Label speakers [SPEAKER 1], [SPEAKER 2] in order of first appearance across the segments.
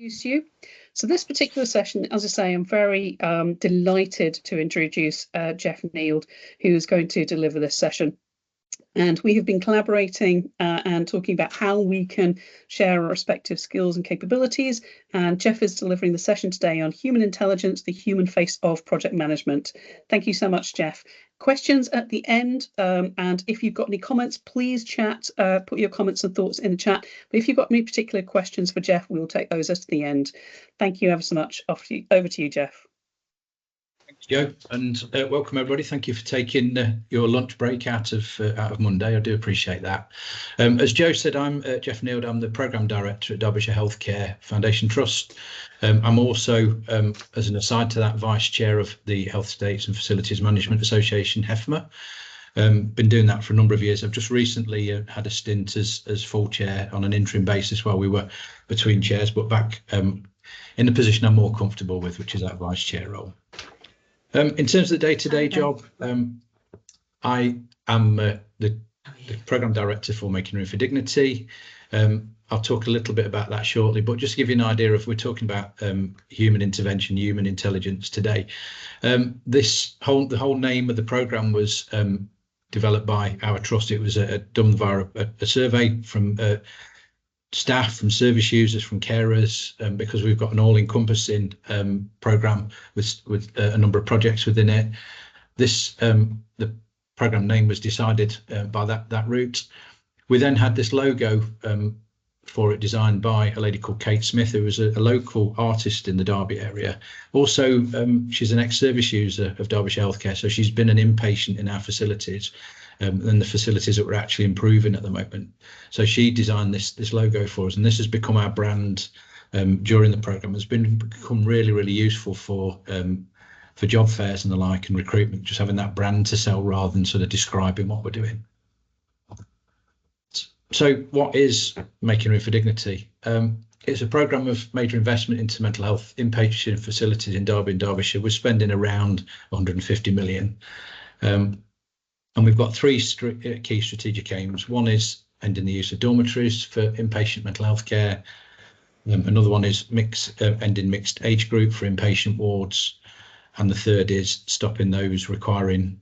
[SPEAKER 1] introduce you. So this particular session, as I say, I'm very delighted to introduce Geoff Neild, who's going to deliver this session. And we have been collaborating and talking about how we can share our respective skills and capabilities. And Geoff is delivering the session today on human intelligence, the human face of project management. Thank you so much, Geoff. Questions at the end, and if you've got any comments, please chat, put your comments and thoughts in the chat. But if you've got any particular questions for Geoff, we'll take those at the end. Thank you ever so much. Over to you, Geoff.
[SPEAKER 2] Thanks, Joe, and welcome everybody. Thank you for taking your lunch break out of Monday. I do appreciate that. As Joe said, I'm Geoff Neild. I'm the Programme Director at Derbyshire Healthcare Foundation Trust. I'm also, as an aside to that, Vice Chair of the Health Estates and Facilities Management Association, HEFMA. Been doing that for a number of years. I've just recently had a stint as full chair on an interim basis while we were between chairs, but back in the position I'm more comfortable with, which is that Vice Chair role. In terms of the day-to-day job, I am the Programme Director for Making Room for Dignity. I'll talk a little bit about that shortly, but just to give you an idea of, we're talking about human intervention, human intelligence today. The whole name of the programme was developed by our trust. It was done via a survey from staff, from service users, from carers, because we've got an all-encompassing programme with a number of projects within it. This the programme name was decided by that route. We then had this logo for it designed by a lady called Kate Smith, who was a local artist in the Derby area. Also, she's an ex-service user of Derbyshire Healthcare, so she's been an inpatient in our facilities. And the facilities that we're actually improving at the moment. So she designed this logo for us, and this has become our brand during the programme. It's become really, really useful for job fairs and the like, and recruitment, just having that brand to sell rather than sort of describing what we're doing. So what is Making Room for Dignity? It's a programme of major investment into mental health inpatient facilities in Derby and Derbyshire. We're spending around 150 million. And we've got three key strategic aims. One is ending the use of dormitories for inpatient mental health care. Another one is ending mixed age group for inpatient wards. And the third is stopping those requiring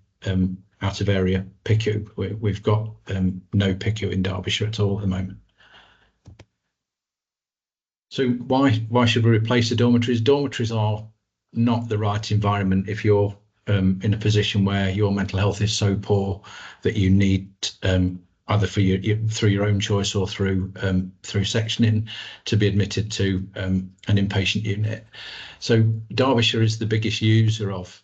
[SPEAKER 2] out of area PICU. We've got no PICU in Derbyshire at all at the moment. So why should we replace the dormitories? Dormitories are not the right environment if you're in a position where your mental health is so poor that you need either through your own choice or through sectioning to be admitted to an inpatient unit. So Derbyshire is the biggest user of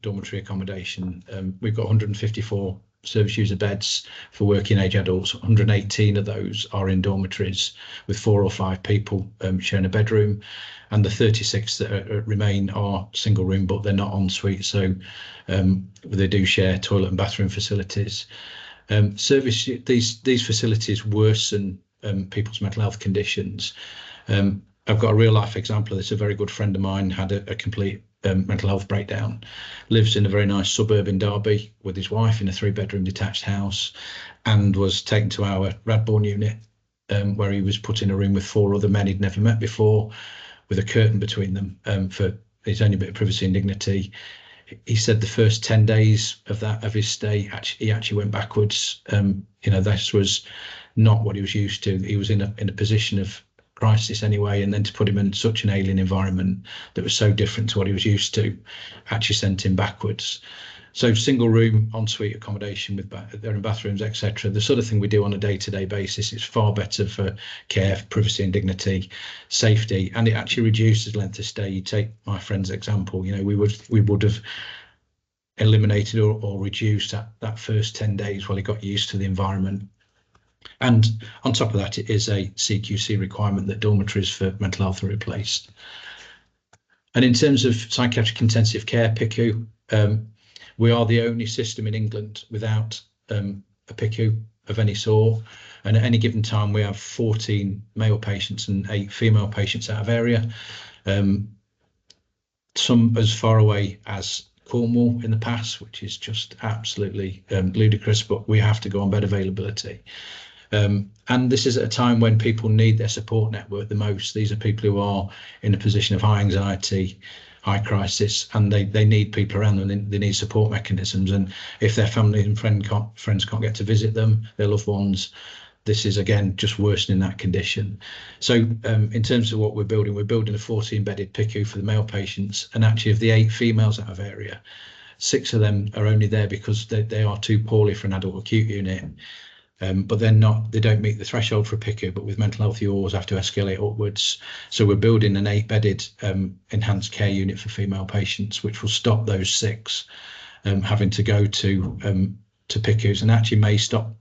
[SPEAKER 2] dormitory accommodation. We've got 154 service user beds for working age adults. 118 of those are in dormitories with 4 or 5 people sharing a bedroom, and the 36 that remain are single room, but they're not en suite, so they do share toilet and bathroom facilities. These facilities worsen people's mental health conditions. I've got a real life example of this. A very good friend of mine had a complete mental health breakdown, lives in a very nice suburb in Derby with his wife in a 3-bedroom detached house, and was taken to our Radbourne unit where he was put in a room with 4 other men he'd never met before, with a curtain between them for his only bit of privacy and dignity. He said the first 10 days of his stay, he actually went backwards. This was not what he was used to. He was in a position of crisis anyway, and then to put him in such an alien environment that was so different to what he was used to actually sent him backwards. So single room ensuite accommodation with their own bathrooms, etc., the sort of thing we do on a day-to-day basis, is far better for care, for privacy and dignity, safety, and it actually reduces length of stay. You take my friend's example, we would have eliminated or reduced that first 10 days while he got used to the environment. And on top of that, it is a CQC requirement that dormitories for mental health are replaced. And in terms of psychiatric intensive care PICU, we are the only system in England without a PICU of any sort. And at any given time, we have 14 male patients and 8 female patients out of area. Some as far away as Cornwall in the past, which is just absolutely ludicrous, but we have to go on bed availability. And this is at a time when people need their support network the most. These are people who are in a position of high anxiety, high crisis, and they need people around them. They need support mechanisms. And if their family and friends can't get to visit them, their loved ones, this is again just worsening that condition. So in terms of what we're building a 40-bedded PICU for the male patients, and actually of the 8 females out of area, 6 of them are only there because they are too poorly for an adult acute unit. But they don't meet the threshold for a PICU, but with mental health you always have to escalate upwards. So we're building an 8-bedded enhanced care unit for female patients, which will stop those 6 having to go to PICUs, and actually may stop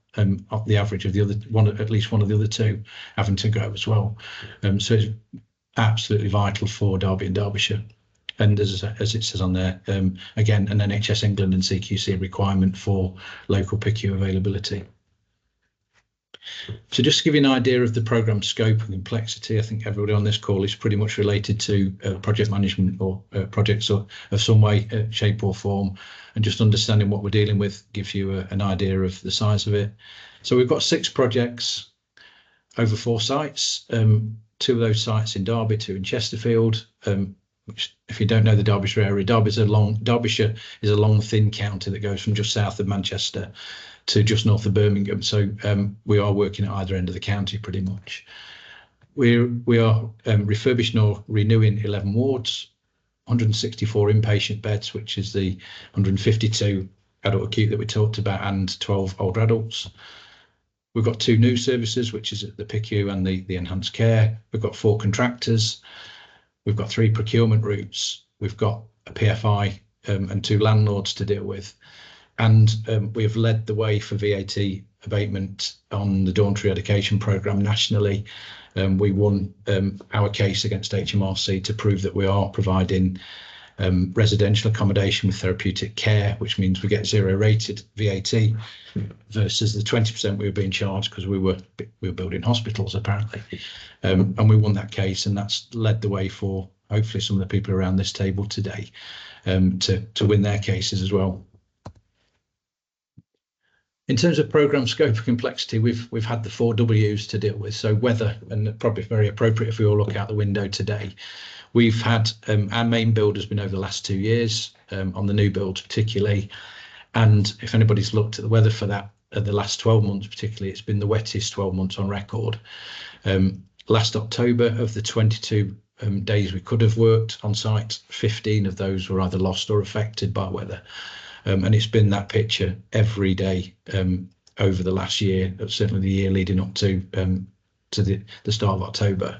[SPEAKER 2] up the average of the other one, at least one of the other 2 having to go as well. So it's absolutely vital for Derby and Derbyshire. And as it says on there, again, an NHS England and CQC requirement for local PICU availability. So just to give you an idea of the programme scope and complexity, I think everybody on this call is pretty much related to project management or projects of some way, shape or form, and just understanding what we're dealing with gives you an idea of the size of it. So we've got 6 projects over 4 sites, 2 of those sites in Derby, 2 in Chesterfield, which, if you don't know the Derbyshire area, Derbyshire is a long, thin county that goes from just south of Manchester to just north of Birmingham. So we are working at either end of the county pretty much. We are refurbishing or renewing 11 wards, 164 inpatient beds, which is the 152 adult acute that we talked about, and 12 older adults. We've got 2 new services, which is the PICU and the enhanced care. We've got 4 contractors. We've got 3 procurement routes. We've got a PFI and 2 landlords to deal with. And we have led the way for VAT abatement on the dormitory education programme nationally. We won our case against HMRC to prove that we are providing residential accommodation with therapeutic care, which means we get 0 rated VAT versus the 20% we were being charged because we were building hospitals apparently. And we won that case, and that's led the way for hopefully some of the people around this table today to win their cases as well. In terms of programme scope and complexity, we've had the 4 W's to deal with. So weather, and probably very appropriate if we all look out the window today. We've had our main build has been over the last 2 years on the new builds particularly, and if anybody's looked at the weather for that the last 12 months particularly, it's been the wettest 12 months on record. Last October, of the 22 days we could have worked on site, 15 of those were either lost or affected by weather. And it's been that picture every day over the last year, certainly the year leading up to the start of October.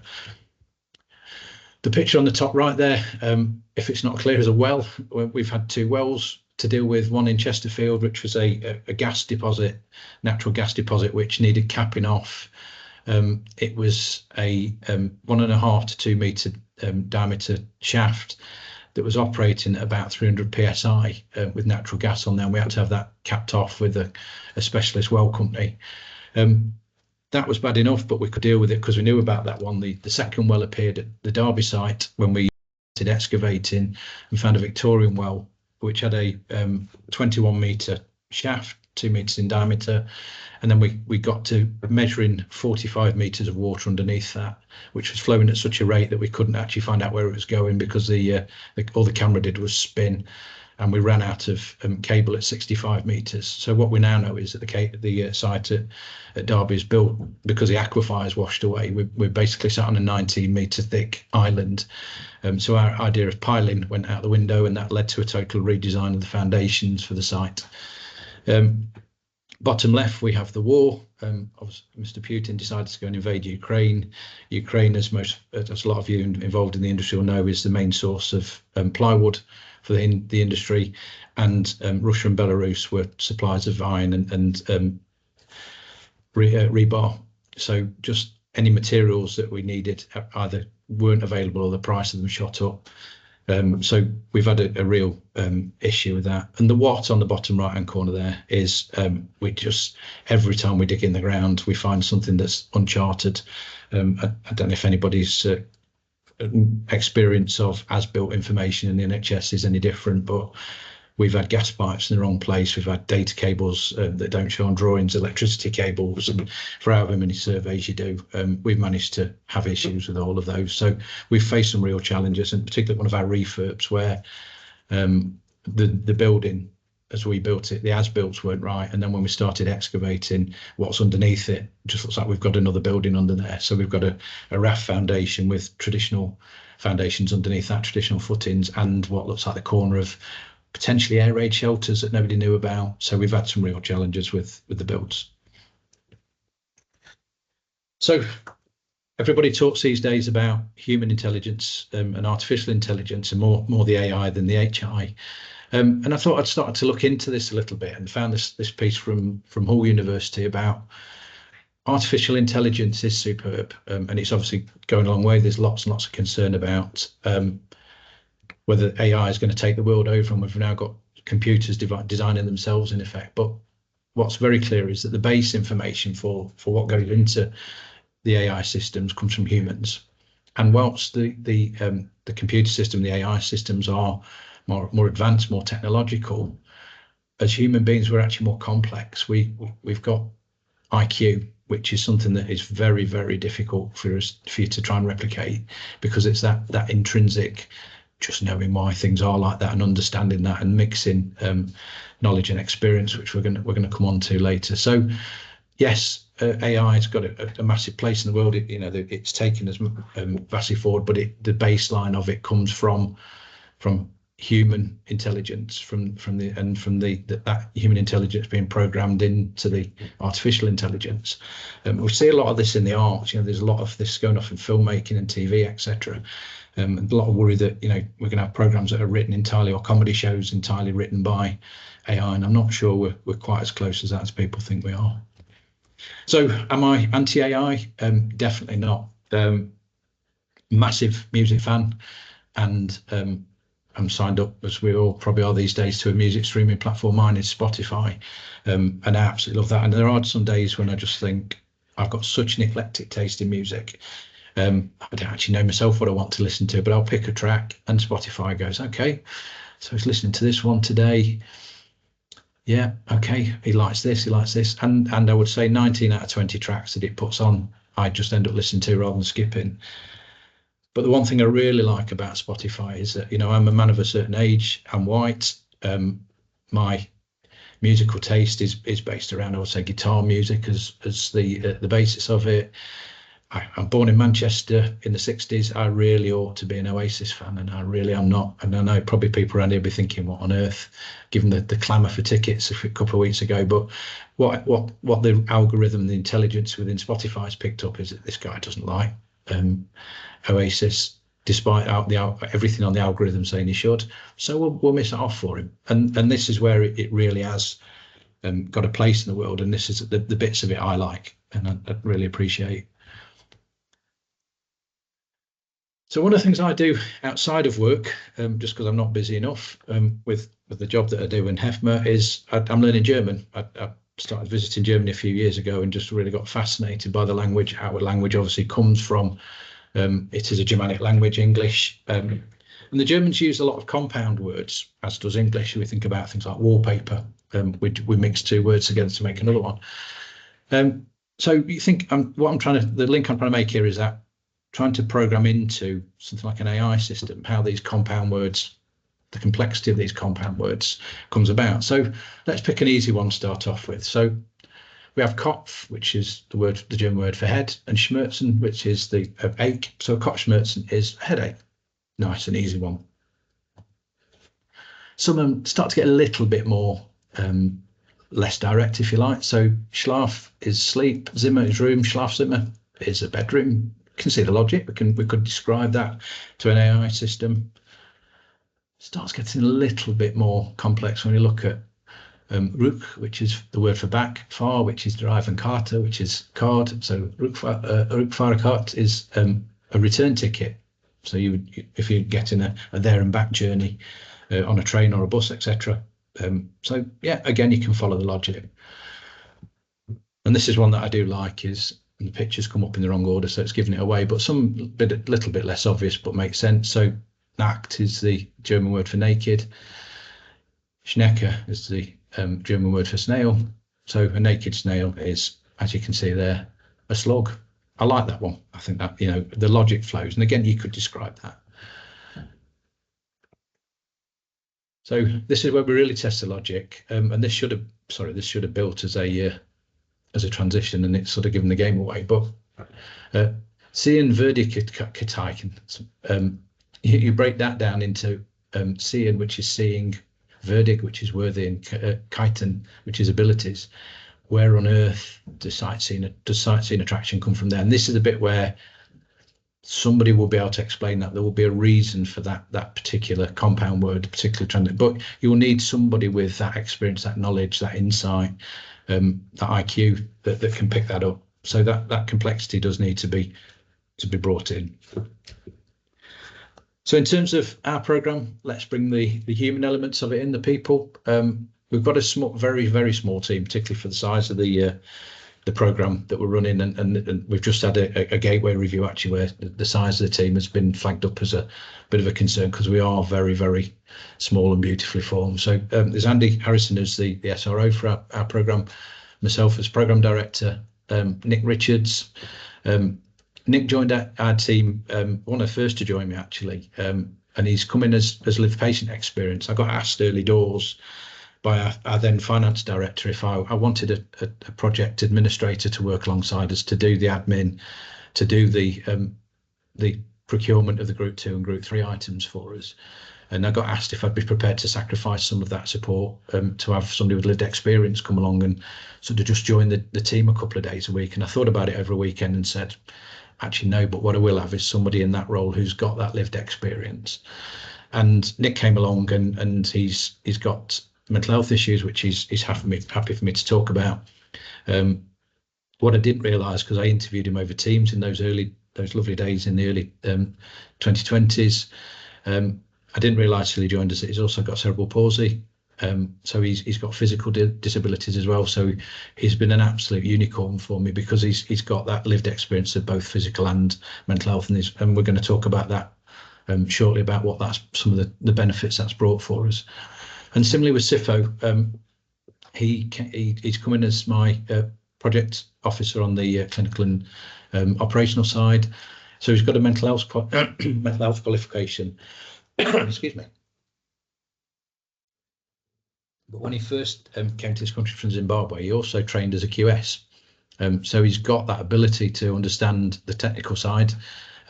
[SPEAKER 2] The picture on the top right there, if it's not clear as a well, we've had 2 wells to deal with, one in Chesterfield, which was a gas deposit, natural gas deposit, which needed capping off. It was a 1.5 to 2 metre diameter shaft that was operating at about 300 psi with natural gas on there. And we had to have that capped off with a specialist well company. That was bad enough, but we could deal with it because we knew about that one. The second well appeared at the Derby site when we started excavating and found a Victorian well, which had a 21 metre shaft, 2 metres in diameter. And then we got to measuring 45 metres of water underneath that, which was flowing at such a rate that we couldn't actually find out where it was going because all the camera did was spin, and we ran out of cable at 65 metres. So what we now know is that the site at Derby is built because the aquifer is washed away. We're basically sat on a 19 metre thick island. So our idea of piling went out the window, and that led to a total redesign of the foundations for the site. Bottom left, we have the war. Mr. Putin decided to go and invade Ukraine. Ukraine, as a lot of you involved in the industry will know, is the main source of plywood for the industry, and Russia and Belarus were suppliers of iron and rebar. So just any materials that we needed either weren't available or the price of them shot up. So we've had a real issue with that. And the what on the bottom right hand corner there is we just, every time we dig in the ground, we find something that's uncharted. I don't know if anybody's experience of as-built information in the NHS is any different, but We've had gas pipes in the wrong place. We've had data cables that don't show on drawings, electricity cables, and for however many surveys you do, we've managed to have issues with all of those. So we've faced some real challenges, and particularly one of our refurbs where the building, as we built it, the as-builts weren't right, and then when we started excavating what's underneath it, just looks like we've got another building under there. So we've got a raft foundation with traditional foundations underneath that, traditional footings, and what looks like the corner of potentially air raid shelters that nobody knew about. So we've had some real challenges with the builds. So everybody talks these days about human intelligence and artificial intelligence, and more the AI than the HI. And I thought I'd start to look into this a little bit, and found this piece from Hull University about artificial intelligence is superb, and it's obviously going a long way. There's lots and lots of concern about whether AI is going to take the world over, and we've now got computers designing themselves in effect. But what's very clear is that the base information for what goes into the AI systems comes from humans. And whilst the computer system, the AI systems are more advanced, more technological, as human beings, we're actually more complex. We've got IQ, which is something that is very, very difficult for you to try and replicate, because it's that intrinsic, just knowing why things are like that and understanding that and mixing knowledge and experience, which we're going to come on to later. So yes, AI has got a massive place in the world. It's taken us vastly forward, but the baseline of it comes from human intelligence, from that human intelligence being programmed into the artificial intelligence. We see a lot of this in the arts. There's a lot of this going off in filmmaking and TV, etc. A lot of worry that we're going to have programs that are written entirely, or comedy shows entirely written by AI, and I'm not sure we're quite as close as that as people think we are. So am I anti-AI? Definitely not. Massive music fan, and I'm signed up, as we all probably are these days, to a music streaming platform. Mine is Spotify, and I absolutely love that. And there are some days when I just think I've got such an eclectic taste in music. I don't actually know myself what I want to listen to, but I'll pick a track and Spotify goes, okay, so he's listening to this one today. Yeah, okay, he likes this, and I would say 19 out of 20 tracks that it puts on, I just end up listening to rather than skipping. But the one thing I really like about Spotify is that, I'm a man of a certain age, I'm white, my musical taste is based around, I would say, guitar music as the basis of it. I'm born in Manchester in the 60s. I really ought to be an Oasis fan, and I really am not. And I know probably people around here will be thinking, what on earth, given the clamour for tickets a couple of weeks ago. But what the algorithm, the intelligence within Spotify has picked up is that this guy doesn't like Oasis, despite everything on the algorithm saying he should. So we'll miss it off for him. And this is where it really has got a place in the world. And this is the bits of it I like, and I really appreciate. So one of the things I do outside of work, just because I'm not busy enough with the job that I do in HEFMA, is I'm learning German. I started visiting Germany a few years ago and just really got fascinated by the language. How the language obviously comes from. It is a Germanic language, English. And the Germans use a lot of compound words, as does English. We think about things like wallpaper. We mix two words together to make another one. So you think the link I'm trying to make here is that trying to program into something like an AI system, how these compound words, the complexity of these compound words comes about. So let's pick an easy one to start off with. So we have Kopf, which is the German word for head, and Schmerzen, which is the ache. So Kopfschmerzen is headache. Nice and easy one. Some of them start to get a little bit more less direct, if you like. So Schlaf is sleep, Zimmer is room, Schlafzimmer is a bedroom. You can see the logic. We could describe that to an AI system. Starts getting a little bit more complex when you look at Rück, which is the word for back, Fahr, which is derived from Karte, which is card. So Rückfahrkarte is a return ticket. So if you're getting a there and back journey on a train or a bus, etc. So yeah, again, you can follow the logic. And this is one that I do like, is the pictures come up in the wrong order, so it's giving it away, but a little bit less obvious, but makes sense. So nackt is the German word for naked. Schnecke is the German word for snail. So a naked snail is, as you can see there, a slug. I like that one. I think that, the logic flows. And again, you could describe that. So this is where we really test the logic. And this should have built as a transition, and it's sort of given the game away. But seeing Verdigkeit, you break that down into seeing, which is seeing, Verdig, which is worthy, and Kiten, which is abilities. Where on earth does sightseeing attraction come from there? And this is the bit where somebody will be able to explain that there will be a reason for that particular compound word, particular trend. But you will need somebody with that experience, that knowledge, that insight, that IQ that can pick that up. So that complexity does need to be brought in. So in terms of our programme, let's bring the human elements of it in, the people. We've got a very, very small team, particularly for the size of the programme that we're running, and we've just had a gateway review actually where the size of the team has been flagged up as a bit of a concern, because we are very, very small and beautifully formed. So there's Andy Harrison as the SRO for our programme, myself as programme director, Nick Richards. Nick joined our team, one of the first to join me actually, and he's come in as lived patient experience. I got asked early doors by our then finance director if I wanted a project administrator to work alongside us, to do the admin, to do the procurement of the Group 2 and Group 3 items for us. And I got asked if I'd be prepared to sacrifice some of that support to have somebody with lived experience come along and sort of just join the team a couple of days a week. And I thought about it over a weekend and said, actually no, but what I will have is somebody in that role who's got that lived experience. And Nick came along and he's got mental health issues, which he's happy for me to talk about. What I didn't realise, because I interviewed him over Teams in those lovely days in the early 2020s, I didn't realise till he joined us that he's also got cerebral palsy. So he's got physical disabilities as well. So he's been an absolute unicorn for me, because he's got that lived experience of both physical and mental health, and we're going to talk about that shortly, about what that's some of the benefits that's brought for us. And similarly with Sifo, he's come in as my project officer on the clinical and operational side. So he's got a mental health qualification. Excuse me. But when he first came to this country from Zimbabwe, he also trained as a QS. So he's got that ability to understand the technical side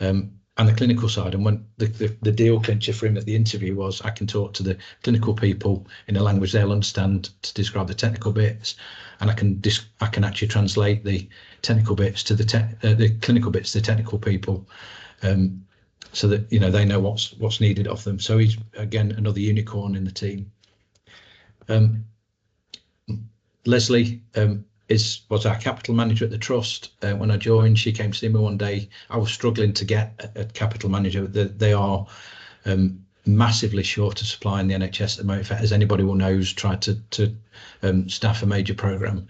[SPEAKER 2] and the clinical side. And when the deal clincher for him at the interview was, I can talk to the clinical people in a language they'll understand to describe the technical bits, and I can actually translate the technical bits to the clinical bits to the technical people, so that they know what's needed of them. So he's again another unicorn in the team. Leslie was our capital manager at the trust. When I joined, she came to see me one day. I was struggling to get a capital manager. They are massively short of supply in the NHS at the moment. As anybody will know who's tried to staff a major programme,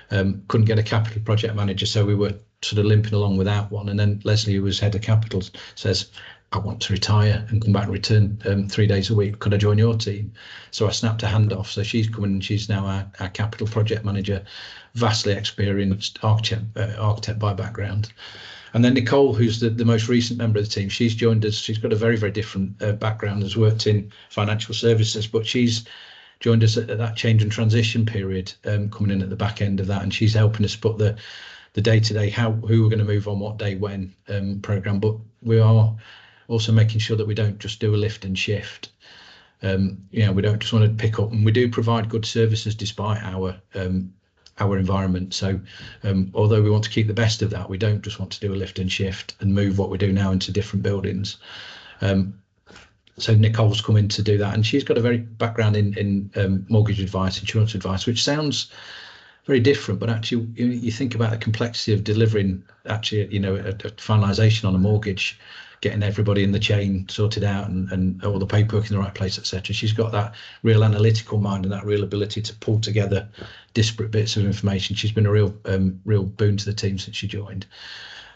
[SPEAKER 2] couldn't get a capital project manager, so we were sort of limping along without one. And then Leslie, who was head of capital, says, I want to retire and come back and return 3 days a week. Could I join your team? So I snapped a hand off. So she's coming and she's now our capital project manager, vastly experienced architect by background. And then Nicole, who's the most recent member of the team, she's joined us. She's got a very, very different background, has worked in financial services, but she's joined us at that change and transition period, coming in at the back end of that. And she's helping us put the day-to-day, who we're going to move on what day when programme. But we are also making sure that we don't just do a lift and shift. We don't just want to pick up, and we do provide good services despite our environment. So although we want to keep the best of that, we don't just want to do a lift and shift and move what we do now into different buildings. So Nicole's come in to do that, and she's got a very background in mortgage advice, insurance advice, which sounds very different, but actually you think about the complexity of delivering actually a finalisation on a mortgage, getting everybody in the chain sorted out and all the paperwork in the right place, etc. She's got that real analytical mind and that real ability to pull together disparate bits of information. She's been a real boon to the team since she joined.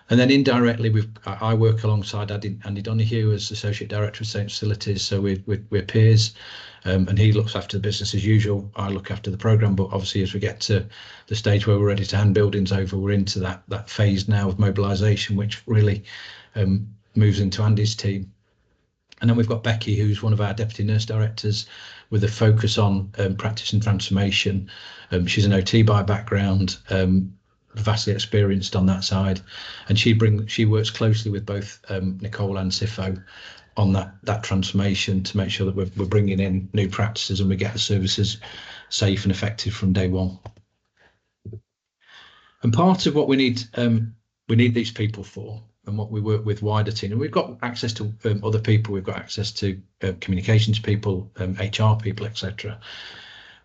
[SPEAKER 2] And then indirectly, I work alongside Andy Donoghue as Associate Director of Saint Facilities, so we're peers, and he looks after the business as usual. I look after the programme, but obviously as we get to the stage where we're ready to hand buildings over, we're into that phase now of mobilisation, which really moves into Andy's team. And then we've got Becky, who's one of our Deputy Nurse Directors, with a focus on practice and transformation. She's an OT by background, vastly experienced on that side, and she works closely with both Nicole and Sifo on that transformation to make sure that we're bringing in new practices and we get the services safe and effective from day one. And part of what we need these people for, and what we work with wider team, and we've got access to other people, we've got access to communications people, HR people, etc.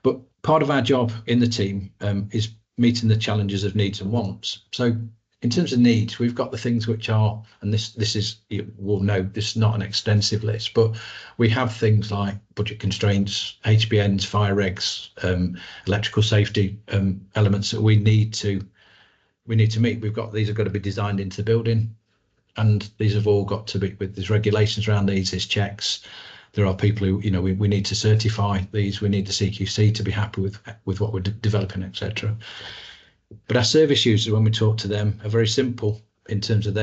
[SPEAKER 2] But part of our job in the team is meeting the challenges of needs and wants. So in terms of needs, we've got the things which are, and this is, you will know, this is not an extensive list, but we have things like budget constraints, HBNs, fire regs, electrical safety elements that we need to meet. These have got to be designed into the building, and these have all got to be, with these regulations around these, there's checks. There are people who, we need to certify these. We need the CQC to be happy with what we're developing, etc. But our service users, when we talk to them, are very simple in terms of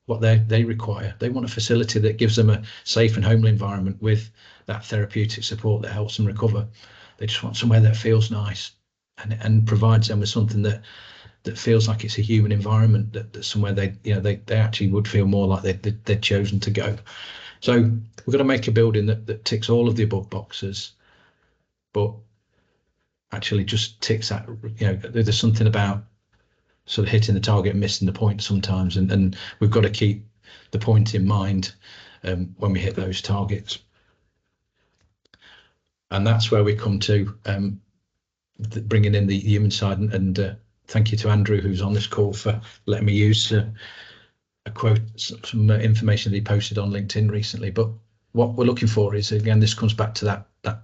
[SPEAKER 2] what they require. They want a facility that gives them a safe and homely environment with that therapeutic support that helps them recover. They just want somewhere that feels nice and provides them with something that feels like it's a human environment, that somewhere they actually would feel more like they'd chosen to go. So we've got to make a building that ticks all of the above boxes, but actually just ticks that, there's something about sort of hitting the target and missing the point sometimes, and we've got to keep the point in mind when we hit those targets. And that's where we come to bringing in the human side, and thank you to Andrew, who's on this call, for letting me use a quote, some information that he posted on LinkedIn recently. But what we're looking for is, again, this comes back to that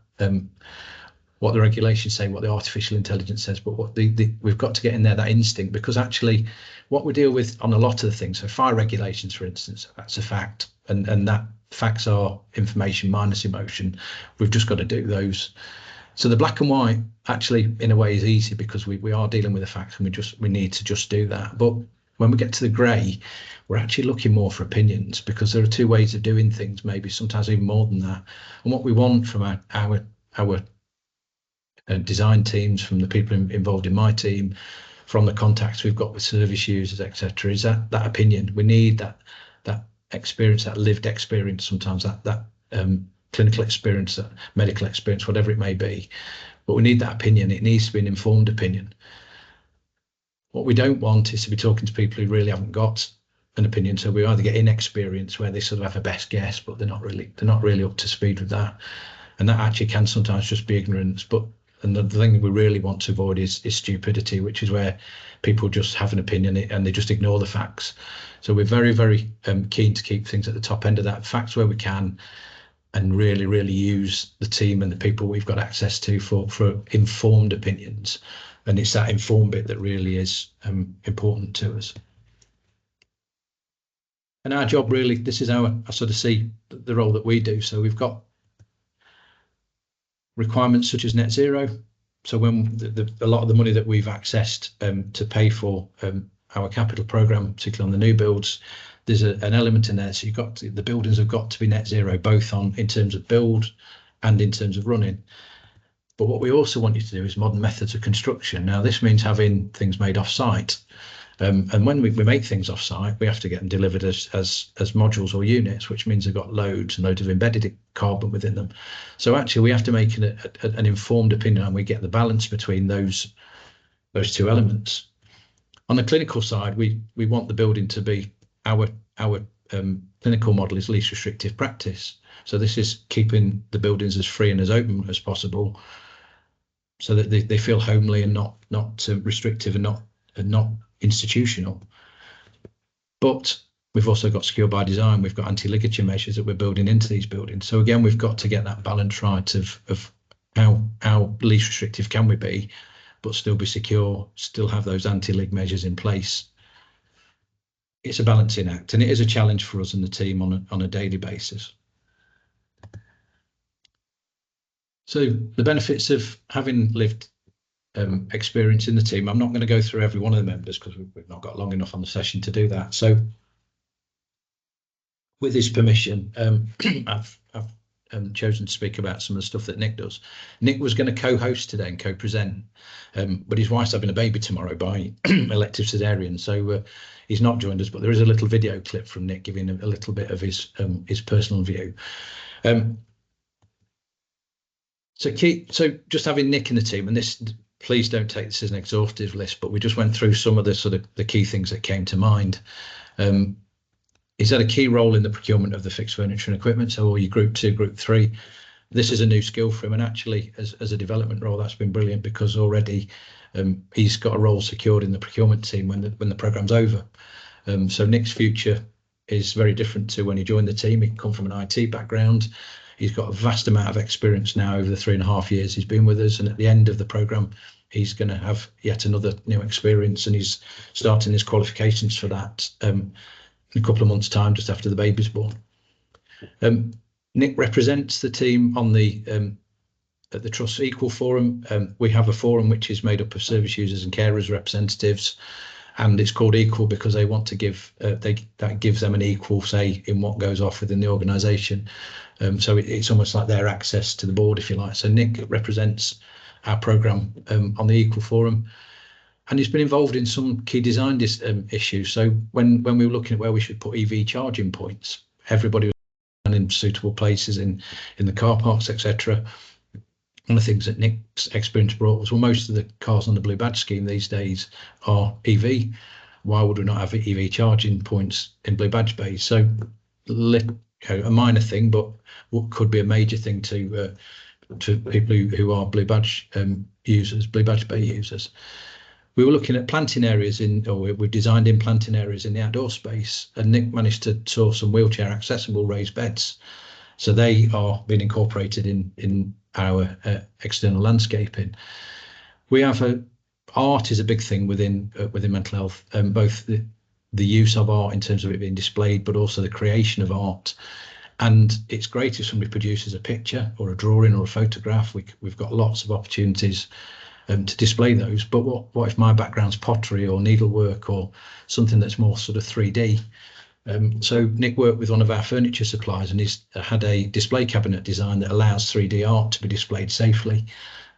[SPEAKER 2] what the regulations say, what the artificial intelligence says, but what we've got to get in there, that instinct, because actually what we deal with on a lot of the things, so fire regulations, for instance, that's a fact, and that facts are information minus emotion. We've just got to do those. So the black and white actually in a way is easy, because we are dealing with the facts, and we need to just do that. But when we get to the grey, we're actually looking more for opinions, because there are two ways of doing things, maybe sometimes even more than that. And what we want from our design teams, from the people involved in my team, from the contacts we've got with service users, etc., is that opinion. We need that experience, that lived experience, sometimes that clinical experience, that medical experience, whatever it may be. But we need that opinion. It needs to be an informed opinion. What we don't want is to be talking to people who really haven't got an opinion. So we either get inexperience, where they sort of have a best guess, but they're not really up to speed with that. And that actually can sometimes just be ignorance. And the thing that we really want to avoid is stupidity, which is where people just have an opinion and they just ignore the facts. So we're very, very keen to keep things at the top end of that, facts where we can, and really, really use the team and the people we've got access to for informed opinions. And it's that informed bit that really is important to us. And our job, really, this is I sort of see the role that we do. So we've got requirements such as net zero. So when a lot of the money that we've accessed to pay for our capital programme, particularly on the new builds, there's an element in there. So the buildings have got to be net zero, both in terms of build and in terms of running. But what we also want you to do is modern methods of construction. Now, this means having things made off-site. And when we make things off-site, we have to get them delivered as modules or units, which means they've got loads and loads of embedded carbon within them. So actually, we have to make an informed opinion, and we get the balance between those two elements. On the clinical side, we want the building to be our clinical model is least restrictive practice. So this is keeping the buildings as free and as open as possible, so that they feel homely and not restrictive and not institutional. But we've also got secure by design. We've got anti-ligature measures that we're building into these buildings. So again, we've got to get that balance right of how least restrictive can we be, but still be secure, still have those anti-lig measures in place. it's a balancing act, and it is a challenge for us and the team on a daily basis. So the benefits of having lived experience in the team, I'm not going to go through every one of the members because we've not got long enough on the session to do that. So with his permission, I've chosen to speak about some of the stuff that Nick does. Nick was going to co-host today and co-present, but his wife's having a baby tomorrow by elective cesarean, so he's not joined us. But there is a little video clip from Nick giving a little bit of his personal view. So just having Nick in the team, and this, please don't take this as an exhaustive list, but we just went through some of the sort of the key things that came to mind. He's had a key role in the procurement of the fixed furniture and equipment, so all your group 2, group 3. This is a new skill for him, and actually as a development role, that's been brilliant because already he's got a role secured in the procurement team when the programme's over. So Nick's future is very different to when he joined the team. He come from an IT background. He's got a vast amount of experience now over the 3.5 years he's been with us, and at the end of the programme, he's going to have yet another new experience, and he's starting his qualifications for that in a couple of months' time, just after the baby's born. Nick represents the team on at the Trust Equal Forum. We have a forum which is made up of service users and carers representatives, and it's called Equal because they want to give that gives them an equal say in what goes off within the organisation. So it's almost like their access to the board, if you like. So Nick represents our programme on the Equal Forum, and he's been involved in some key design issues. So when we were looking at where we should put EV charging points, everybody was in suitable places in the car parks, etc. One of the things that Nick's experience brought was, well, most of the cars on the Blue Badge scheme these days are EV. Why would we not have EV charging points in Blue Badge bays? So a minor thing, but what could be a major thing to people who are Blue Badge users, Blue Badge bay users. We were looking at planting areas we've designed in planting areas in the outdoor space, and Nick managed to source some wheelchair accessible raised beds. So they are being incorporated in our external landscaping. We have art is a big thing within mental health, both the use of art in terms of it being displayed, but also the creation of art. And it's great if somebody produces a picture or a drawing or a photograph. We've got lots of opportunities to display those. But what if my background's pottery or needlework or something that's more sort of 3D? So Nick worked with one of our furniture suppliers, and he's had a display cabinet design that allows 3D art to be displayed safely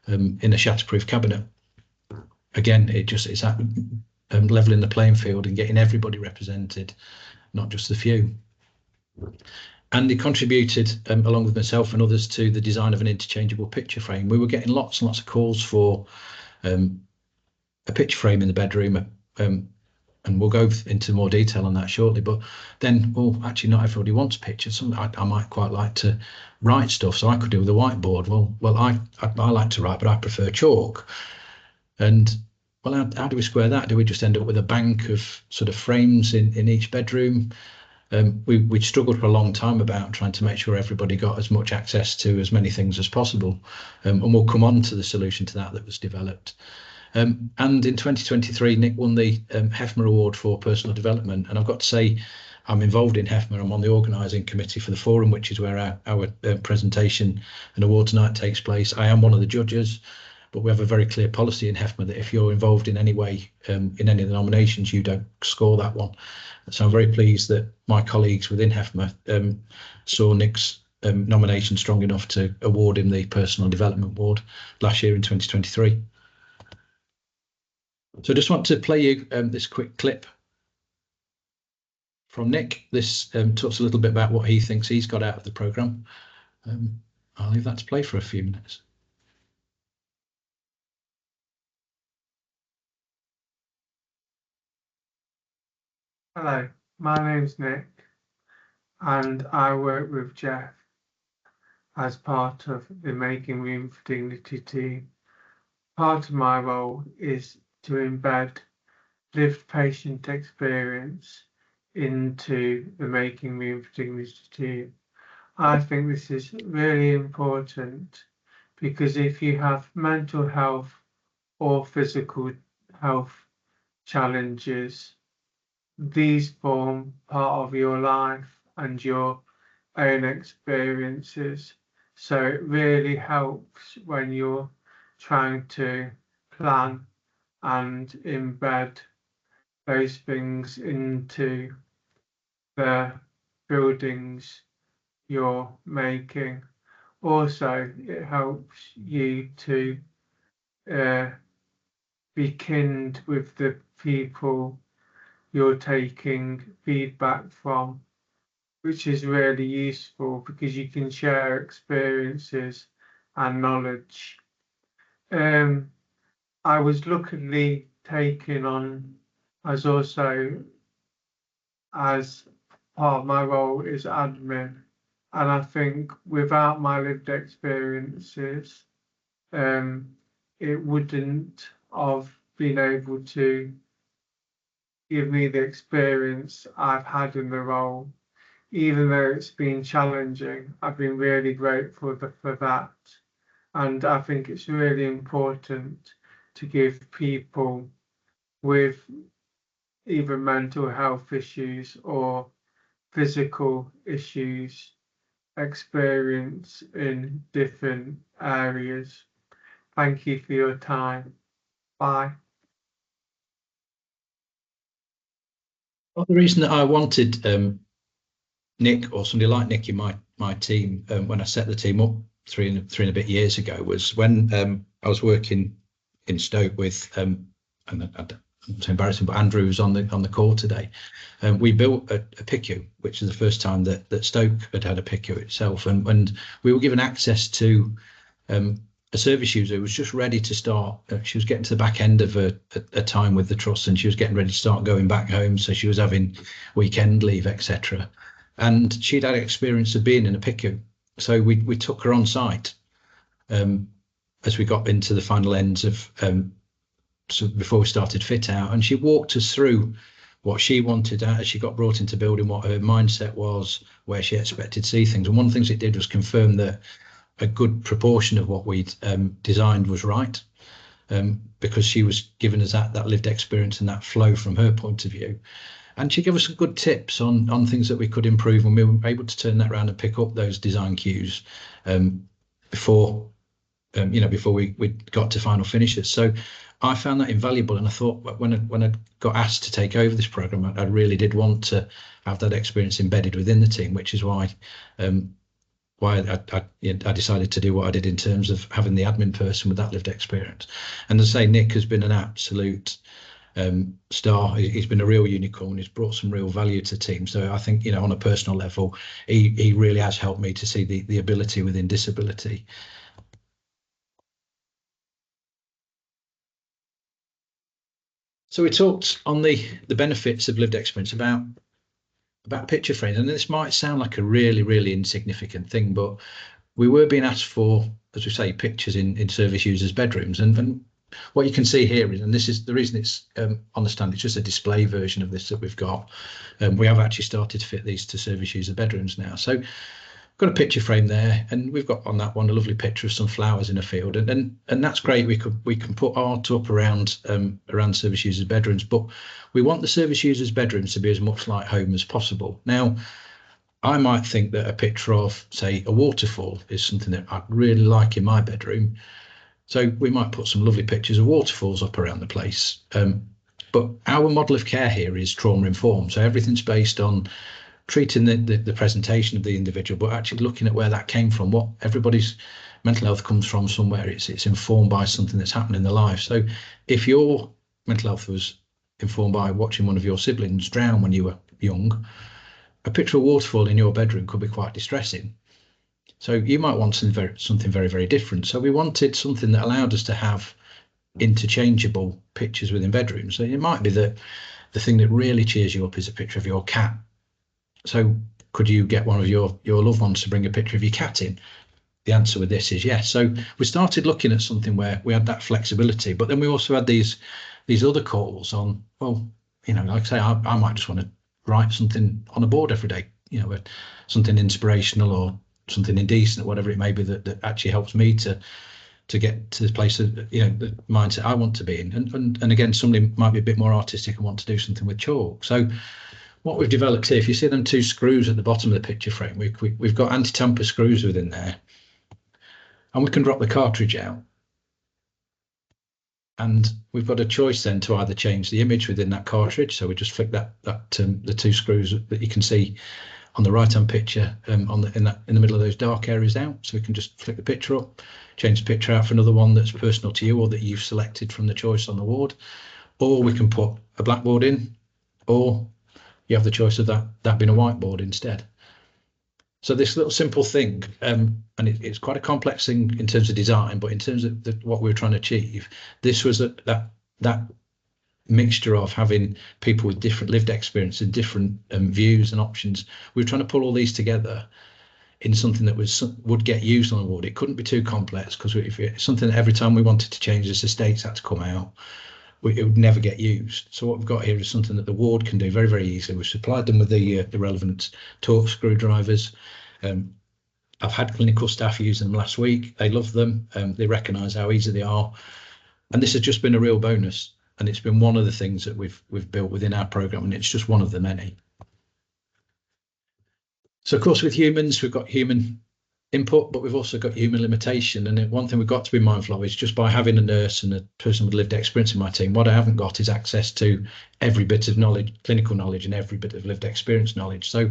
[SPEAKER 2] in a shatterproof cabinet. Again, it's at leveling the playing field and getting everybody represented, not just the few. And he contributed, along with myself and others, to the design of an interchangeable picture frame. We were getting lots and lots of calls for a picture frame in the bedroom, and we'll go into more detail on that shortly. But then, well, actually, not everybody wants pictures. I might quite like to write stuff, so I could do with a whiteboard. Well, I like to write, but I prefer chalk. And well, how do we square that? Do we just end up with a bank of sort of frames in each bedroom? We struggled for a long time about trying to make sure everybody got as much access to as many things as possible, and we'll come on to the solution to that was developed. And in 2023, Nick won the HEFMA award for personal development, and I've got to say I'm involved in HEFMA. I'm on the organising committee for the forum, which is where our presentation and awards night takes place. I am one of the judges, but we have a very clear policy in HEFMA that if you're involved in any way in any of the nominations, you don't score that one. So I'm very pleased that my colleagues within HEFMA saw Nick's nomination strong enough to award him the Personal Development Award last year in 2023. So I just want to play you this quick clip from Nick. This talks a little bit about what he thinks he's got out of the programme. I'll leave that to play for a few minutes.
[SPEAKER 3] Hello, my name's Nick, and I work with Geoff as part of the Making Room for Dignity team. Part of my role is to embed lived patient experience into the Making Room for Dignity team. I think this is really important because if you have mental health or physical health challenges, these form part of your life and your own experiences. So it really helps when you're trying to plan and embed those things into the buildings you're making. Also, it helps you to be kinned with the people you're taking feedback from, which is really useful because you can share experiences and knowledge. I was luckily taken on as also as part of my role is admin, and I think without my lived experiences, it wouldn't have been able to give me the experience I've had in the role. Even though it's been challenging, I've been really grateful for that. And I think it's really important to give people with either mental health issues or physical issues experience in different areas. Thank you for your time. Bye.
[SPEAKER 2] Well, the reason that I wanted Nick or somebody like Nick in my team when I set the team up three and a bit years ago was when I was working in Stoke with and it's embarrassing, but Andrew was on the call today. We built a PICU, which is the first time that Stoke had a PICU itself, and we were given access to a service user who was just ready to start. She was getting to the back end of a time with the trust, and she was getting ready to start going back home. So she was having weekend leave, etc. And she'd had experience of being in a PICU. So we took her on site as we got into the final ends of so before we started fit out, and she walked us through what she wanted as she got brought into building, what her mindset was, where she expected to see things. And one of the things it did was confirm that a good proportion of what we'd designed was right, because she was giving us that lived experience and that flow from her point of view. And she gave us some good tips on things that we could improve, and we were able to turn that around and pick up those design cues before we got to final finishes. So I found that invaluable, and I thought when I got asked to take over this program, I really did want to have that experience embedded within the team, which is why I decided to do what I did in terms of having the admin person with that lived experience. And as I say, Nick has been an absolute star. He's been a real unicorn. He's brought some real value to the team. So I think, on a personal level, he really has helped me to see the ability within disability. So we talked on the benefits of lived experience about picture frames, and this might sound like a really insignificant thing, but we were being asked for, as we say, pictures in service users' bedrooms, and what you can see here is, and this is the reason it's on the stand, it's just a display version of this that we've got. We have actually started to fit these to service user bedrooms now. So got a picture frame there, and we've got on that one a lovely picture of some flowers in a field, and that's great. We can put art up around service users' bedrooms, but we want the service users' bedrooms to be as much like home as possible. Now, I might think that a picture of, say, a waterfall is something that I'd really like in my bedroom. So we might put some lovely pictures of waterfalls up around the place. But our model of care here is trauma informed. So everything's based on treating the presentation of the individual, but actually looking at where that came from. What everybody's mental health comes from somewhere. It's informed by something that's happened in their life. So if your mental health was informed by watching one of your siblings drown when you were young, a picture of a waterfall in your bedroom could be quite distressing. So you might want something very different. So we wanted something that allowed us to have interchangeable pictures within bedrooms. So it might be that the thing that really cheers you up is a picture of your cat. So could you get one of your loved ones to bring a picture of your cat in? The answer with this is yes. So we started looking at something where we had that flexibility, but then we also had these other calls on, well, like I say, I might just want to write something on a board every day, something inspirational or something indecent, or whatever it may be that actually helps me to to get to the place of, you know, the mindset I want to be in. And again, somebody might be a bit more artistic and want to do something with chalk. So what we've developed here, if you see them 2 screws at the bottom of the picture frame, we've got anti-tamper screws within there, and we can drop the cartridge out. And we've got a choice then to either change the image within that cartridge. So we just flick the 2 screws that you can see on the right-hand picture in the middle of those dark areas out. So we can just flick the picture up, change the picture out for another one that's personal to you or that you've selected from the choice on the ward. Or we can put a blackboard in, or you have the choice of that being a whiteboard instead. So this little simple thing, and it's quite a complex thing in terms of design, but in terms of what we were trying to achieve, this was that mixture of having people with different lived experience and different views and options. We were trying to pull all these together in something that would get used on the ward. It couldn't be too complex, because if it's something that every time we wanted to change this, estates had to come out, it would never get used. So what we've got here is something that the ward can do very, very easily. We've supplied them with the relevant torque screwdrivers. I've had clinical staff use them last week. They love them. They recognise how easy they are, and this has just been a real bonus. And it's been one of the things that we've built within our programme, and it's just one of the many. So of course, with humans, we've got human input, but we've also got human limitation. And one thing we've got to be mindful of is, just by having a nurse and a person with lived experience in my team, what I haven't got is access to every bit of knowledge, clinical knowledge, and every bit of lived experience knowledge. So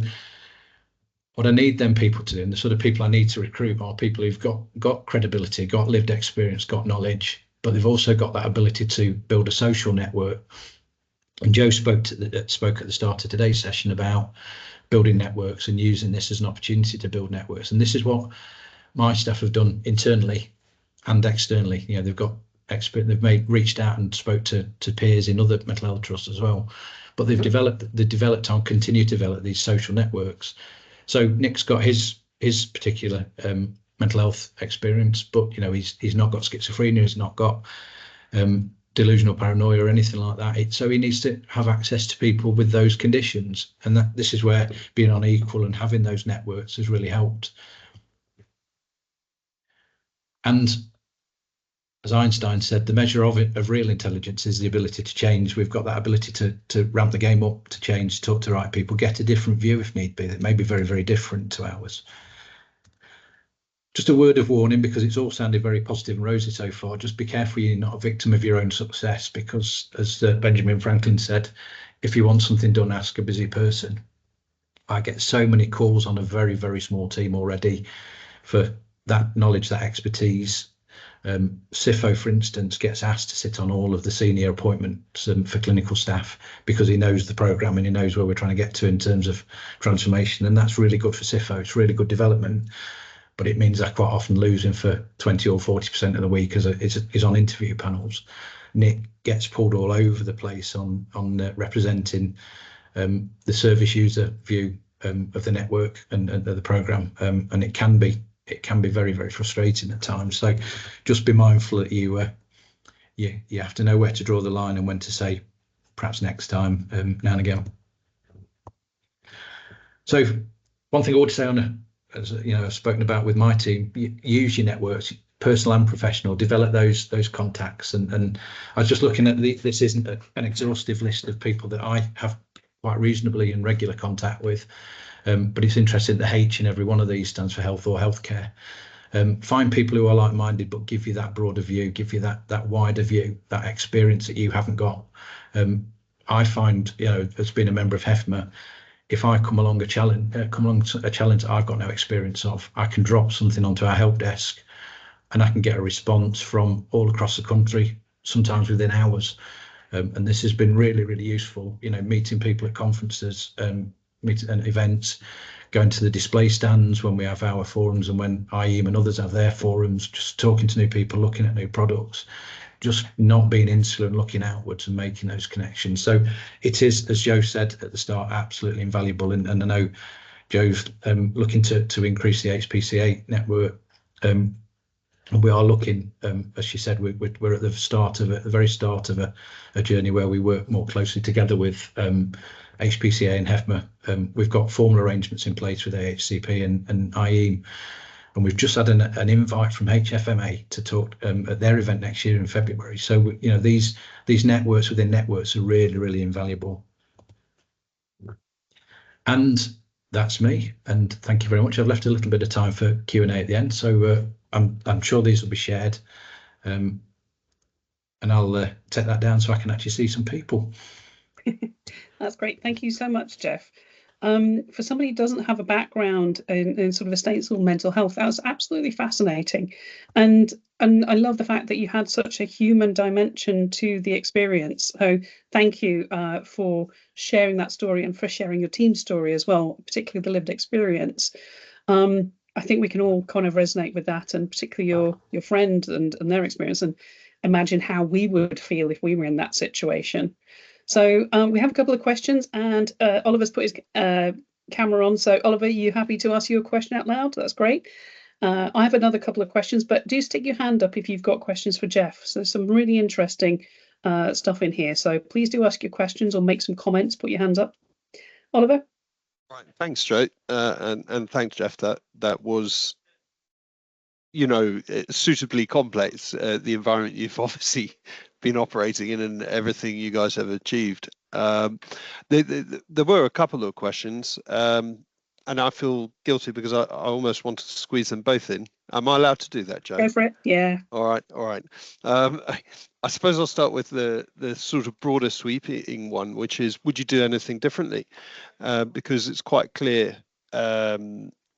[SPEAKER 2] what I need them people to do, and the sort of people I need to recruit, are people who've got credibility, got lived experience, got knowledge, but they've also got that ability to build a social network. And Joe spoke at the start of today's session about building networks and using this as an opportunity to build networks. And this is what my staff have done internally and externally. You know, they've got expert, reached out and spoke to peers in other mental health trusts as well. But they've developed and continue to develop these social networks. So Nick's got his particular mental health experience, but you know, he's not got schizophrenia, he's not got delusional paranoia or anything like that. So he needs to have access to people with those conditions, and this is where being on equal and having those networks has really helped. And as Einstein said, the measure of real intelligence is the ability to change. We've got that ability to ramp the game up, to change, talk to the right people, get a different view if need be, that may be very, very different to ours. Just a word of warning, because it's all sounded very positive and rosy so far. Just be careful you're not a victim of your own success, because as Benjamin Franklin said, if you want something done, ask a busy person. I get so many calls on a very, very small team already for that knowledge, that expertise. CIFO, for instance, gets asked to sit on all of the senior appointments for clinical staff, because he knows the programme and he knows where we're trying to get to in terms of transformation. And that's really good for CIFO. It's really good development. But it means I quite often lose him for 20 or 40% of the week as is on interview panels. Nick gets pulled all over the place on representing the service user view of the network and the programme, and it can be very, very frustrating at times. So just be mindful that you have to know where to draw the line and when to say perhaps next time, now and again. So one thing I would say as you know, I've spoken about with my team, use your networks, personal and professional, develop those contacts. And I was just looking at this isn't an exhaustive list of people that I have quite reasonably and regular contact with, but it's interesting that H in every one of these stands for health or healthcare. Find people who are like-minded, but give you that broader view, give you that wider view, that experience that you haven't got. I find, you know, as being a member of HEFMA, if I come along a challenge that I've got no experience of, I can drop something onto our help desk and I can get a response from all across the country, sometimes within hours. And this has been really, really useful, you know, meeting people at conferences, meeting at events, going to the display stands when we have our forums, and when IEM and others have their forums, just talking to new people, looking at new products, just not being insular and looking outwards and making those connections. So it is, as Joe said at the start, absolutely invaluable. And I know Joe's looking to increase the HPCA network. And we are looking, as she said, we're at the very start of a journey where we work more closely together with HPCA and HEFMA. We've got formal arrangements in place with AHCP and IEM. and we've just had an invite from HFMA to talk at their event next year in February. So these networks within networks are really, really invaluable. And that's me, and thank you very much. I've left a little bit of time for Q&A at the end, so I'm sure these will be shared, and I'll take that down so I can actually see some people.
[SPEAKER 1] That's great. Thank you so much, Geoff. For somebody who doesn't have a background in sort of estates or mental health, that was absolutely fascinating. And I love the fact that you had such a human dimension to the experience. So thank you for sharing that story and for sharing your team's story as well, particularly the lived experience. I think we can all kind of resonate with that, and particularly your friend and their experience, and imagine how we would feel if we were in that situation. So we have a couple of questions, and Oliver's put his camera on. So Oliver, are you happy to ask your question out loud? That's great. I have another couple of questions, but do stick your hand up if you've got questions for Geoff. So there's some really interesting stuff in here. So please do ask your questions or make some comments. Put your hands up. Oliver?
[SPEAKER 4] Right, thanks, Joe, and thanks, Geoff. That was, suitably complex. The environment you've obviously been operating in and everything you guys have achieved. There were a couple of questions, and I feel guilty because I almost wanted to squeeze them both in. Am I allowed to do that, Joe?
[SPEAKER 1] Go for it. Yeah.
[SPEAKER 4] All right. I suppose I'll start with the sort of broader sweeping one, which is, would you do anything differently? Because it's quite clear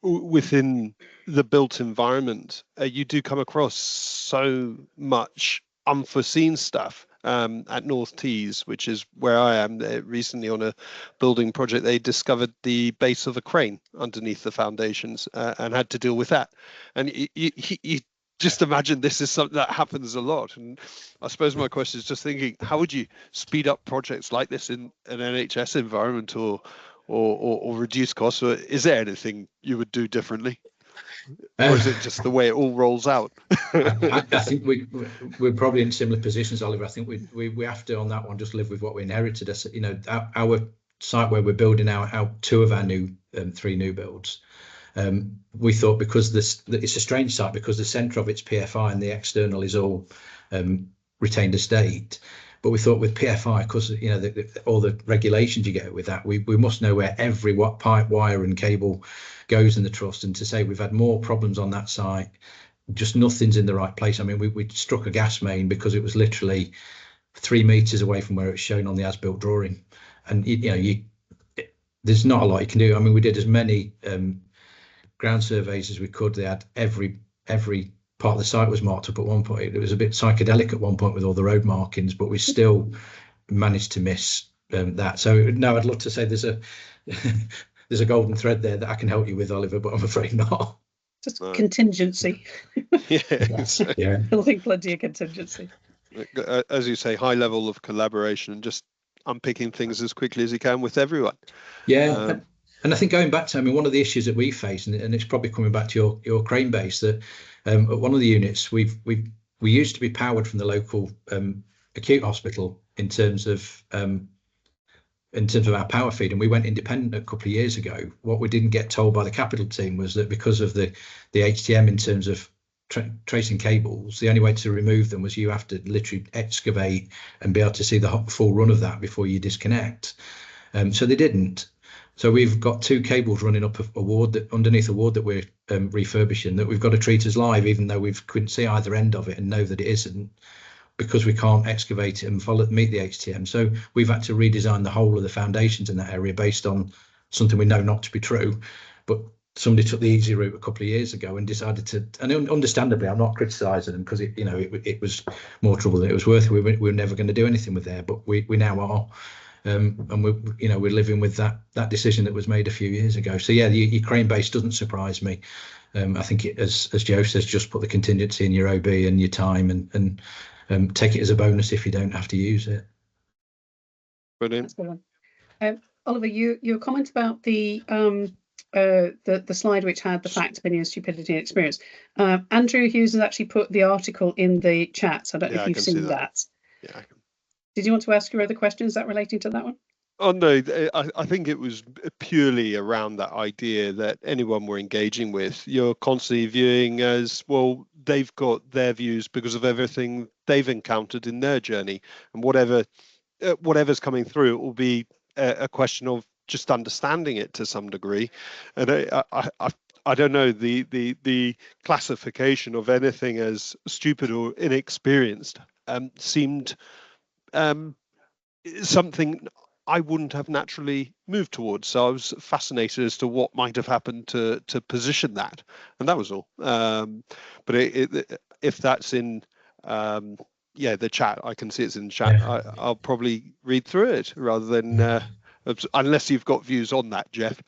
[SPEAKER 4] within the built environment, you do come across so much unforeseen stuff. At North Tees, which is where I am, recently on a building project, they discovered the base of a crane underneath the foundations and had to deal with that. And you just imagine this is something that happens a lot. And I suppose my question is just thinking, how would you speed up projects like this in an NHS environment or reduce costs? Or is there anything you would do differently? Or is it just the way it all rolls out?
[SPEAKER 2] I think we're probably in similar positions, Oliver. I think we have to, on that one, just live with what we inherited. As our site where we're building our two of our new 3 new builds, we thought, because it's a strange site because the centre of it's PFI and the external is all retained estate. But we thought with PFI, because all the regulations you get with that, we must know where every pipe, wire and cable goes in the trust. And to say we've had more problems on that site, just nothing's in the right place. I mean, we struck a gas main because it was literally 3 meters away from where it's shown on the as-built drawing. And there's not a lot you can do. I mean, we did as many ground surveys as we could. They had every part of the site was marked up at one point. It was a bit psychedelic at one point with all the road markings, but we still managed to miss that. So no, I'd love to say there's a golden thread there that I can help you with, Oliver, but I'm afraid not.
[SPEAKER 1] Just contingency.
[SPEAKER 4] Yeah.
[SPEAKER 1] Building plenty of contingency.
[SPEAKER 4] As you say, high level of collaboration and just unpicking things as quickly as you can with everyone.
[SPEAKER 2] Yeah. And I think going back to, one of the issues that we face, and it's probably coming back to your crane base, that at one of the units we used to be powered from the local acute hospital in terms of our power feed, and we went independent a couple of years ago. What we didn't get told by the capital team was that because of the HTM in terms of tracing cables, the only way to remove them was you have to literally excavate and be able to see the full run of that before you disconnect. So they didn't. So we've got 2 cables running up underneath a ward that we're refurbishing, that we've got to treat as live, even though we couldn't see either end of it and know that it isn't, because we can't excavate it and meet the HTM. So we've had to redesign the whole of the foundations in that area based on something we know not to be true. But somebody took the easy route a couple of years ago and decided to, and understandably, I'm not criticising them because it was more trouble than it was worth. We were never going to do anything with there, but we now are. And we're living with that decision that was made a few years ago. So yeah, your crane base doesn't surprise me. I think as Joe says, just put the contingency in your OB and your time, and take it as a bonus if you don't have to use it.
[SPEAKER 4] Brilliant.
[SPEAKER 1] Oliver, your comment about the slide which had the fact, opinion, stupidity, and experience. Andrew Hughes has actually put the article in the chat. So I don't know if you've seen that.
[SPEAKER 4] Yeah, I can.
[SPEAKER 1] Did you want to ask your other question? Is that relating to that one?
[SPEAKER 4] Oh no, I think it was purely around that idea that anyone we're engaging with, you're constantly viewing as, well, they've got their views because of everything they've encountered in their journey, and whatever's coming through, it will be a question of just understanding it to some degree. And I don't know, the classification of anything as stupid or inexperienced seemed something I wouldn't have naturally moved towards. So I was fascinated as to what might have happened to position that, and that was all. But if that's in the chat, I can see it's in the chat.
[SPEAKER 2] Yeah.
[SPEAKER 4] I'll probably read through it rather than unless you've got views on that, Geoff.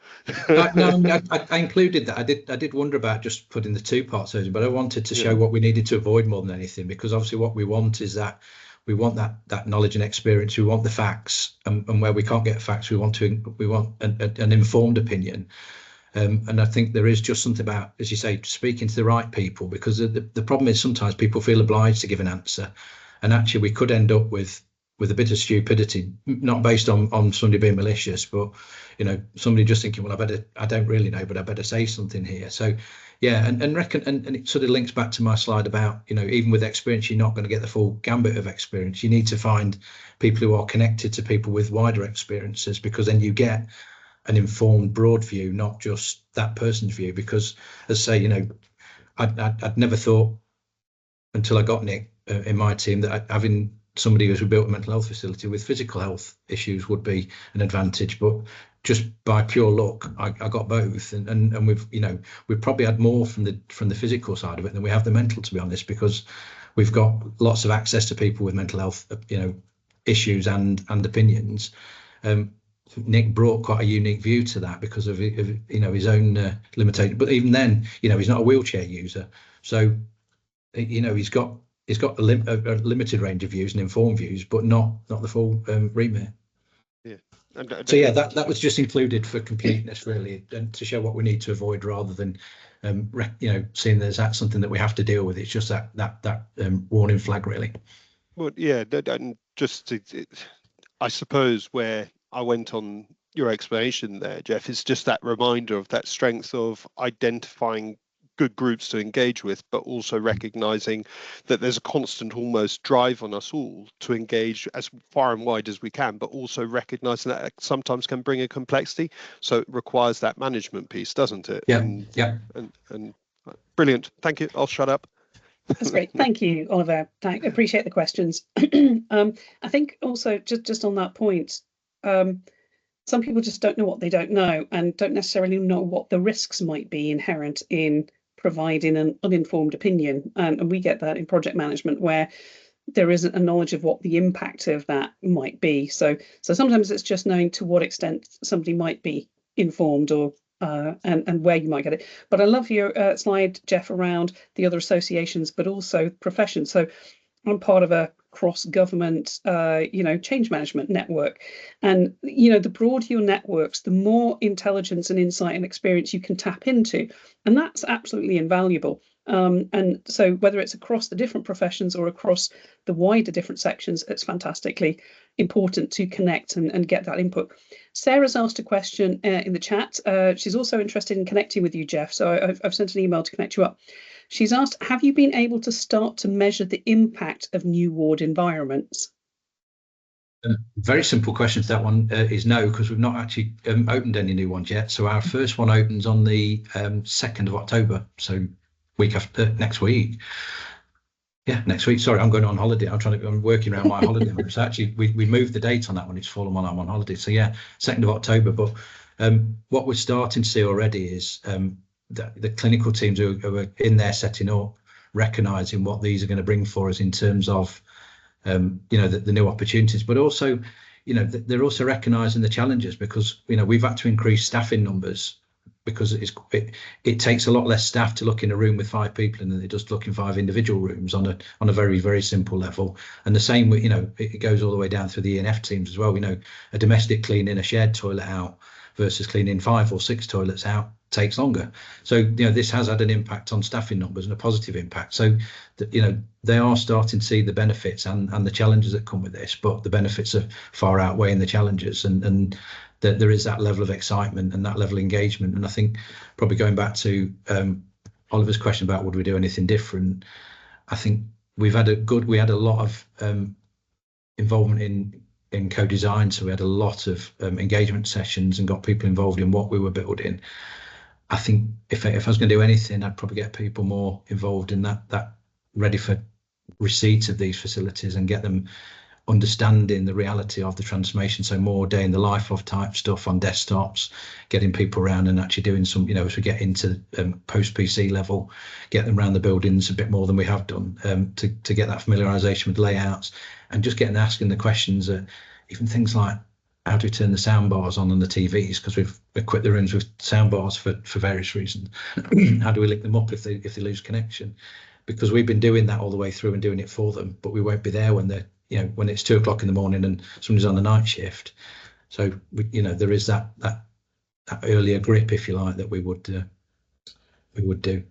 [SPEAKER 2] No, I included that. I did wonder about just putting the two parts over, but I wanted to show what we needed to avoid more than anything, because obviously what we want is that we want that knowledge and experience. We want the facts, and where we can't get facts, we want an informed opinion. And I think there is just something about, as you say, speaking to the right people, because the problem is sometimes people feel obliged to give an answer, and actually we could end up with a bit of stupidity, not based on somebody being malicious, but somebody just thinking, well, I don't really know, but I better say something here. So yeah, and it sort of links back to my slide about, even with experience, you're not going to get the full gambit of experience. You need to find people who are connected to people with wider experiences, because then you get an informed, broad view, not just that person's view. Because, as I say, I'd never thought until I got Nick in my team that having somebody who's built a mental health facility with physical health issues would be an advantage. But just by pure luck, I got both, and we've probably had more from the physical side of it than we have the mental, to be honest, because we've got lots of access to people with mental health issues and opinions. Nick brought quite a unique view to that because of his own limitation. But even then, he's not a wheelchair user, so he's got a limited range of views and informed views, but not the full remit.
[SPEAKER 4] Yeah.
[SPEAKER 2] So yeah, that was just included for completeness, really, and to show what we need to avoid, rather than seeing there's that something that we have to deal with. It's just that warning flag, really.
[SPEAKER 4] Well, yeah, and just I suppose where I went on your explanation there, Geoff, is just that reminder of that strength of identifying good groups to engage with, but also recognizing that there's a constant almost drive on us all to engage as far and wide as we can, but also recognizing that it sometimes can bring a complexity. So it requires that management piece, doesn't it?
[SPEAKER 2] Yeah.
[SPEAKER 4] And brilliant. Thank you. I'll shut up.
[SPEAKER 1] That's great. Thank you, Oliver. Appreciate the questions. I think also just on that point, some people just don't know what they don't know, and don't necessarily know what the risks might be inherent in providing an uninformed opinion. And we get that in project management, where there isn't a knowledge of what the impact of that might be. So sometimes it's just knowing to what extent somebody might be informed, or and where you might get it. But I love your slide, Geoff, around the other associations, but also professions. So I'm part of a cross-government, change management network, and the broader your networks, the more intelligence and insight and experience you can tap into, and that's absolutely invaluable. And so whether it's across the different professions or across the wider different sections, it's fantastically important to connect and get that input. Sarah's asked a question in the chat. She's also interested in connecting with you, Geoff, so I've sent an email to connect you up. She's asked, have you been able to start to measure the impact of new ward environments?
[SPEAKER 2] Very simple question to that one is no, because we've not actually opened any new ones yet. So our first one opens on the 2nd of October, so week after next week. Yeah, next week. Sorry, I'm going on holiday. I'm working around my holiday. So actually, we moved the date on that one. It's fallen while I'm on holiday. So yeah, 2nd of October. But what we're starting to see already is the clinical teams who are in there setting up, recognising what these are going to bring for us in terms of the new opportunities, but also they're also recognising the challenges, because we've had to increase staffing numbers, because it takes a lot less staff to look in a room with 5 people than it does to look in 5 individual rooms on a very, very simple level. And the same it goes all the way down through the E&F teams as well. A domestic cleaning a shared toilet out versus cleaning 5 or 6 toilets out takes longer. So, this has had an impact on staffing numbers and a positive impact. So, they are starting to see the benefits and the challenges that come with this, but the benefits are far outweighing the challenges, and that there is that level of excitement and that level of engagement. And I think probably going back to Oliver's question about would we do anything different, I think we had a lot of involvement in co-design, so we had a lot of engagement sessions and got people involved in what we were building. I think if I was going to do anything, I'd probably get people more involved in that ready for receipt of these facilities and get them understanding the reality of the transformation. So more day in the life of type stuff on desktops, getting people around and actually doing some, as we get into post PC level, get them around the buildings a bit more than we have done, to get that familiarization with layouts, and just getting asking the questions that even things like, how do we turn the sound bars on the TVs, because we've equipped the rooms with sound bars for various reasons. How do we link them up if they lose connection? Because we've been doing that all the way through and doing it for them, but we won't be there when they're, when it's 2 o'clock in the morning and somebody's on the night shift. So there is that earlier grip, if you like, that we would do.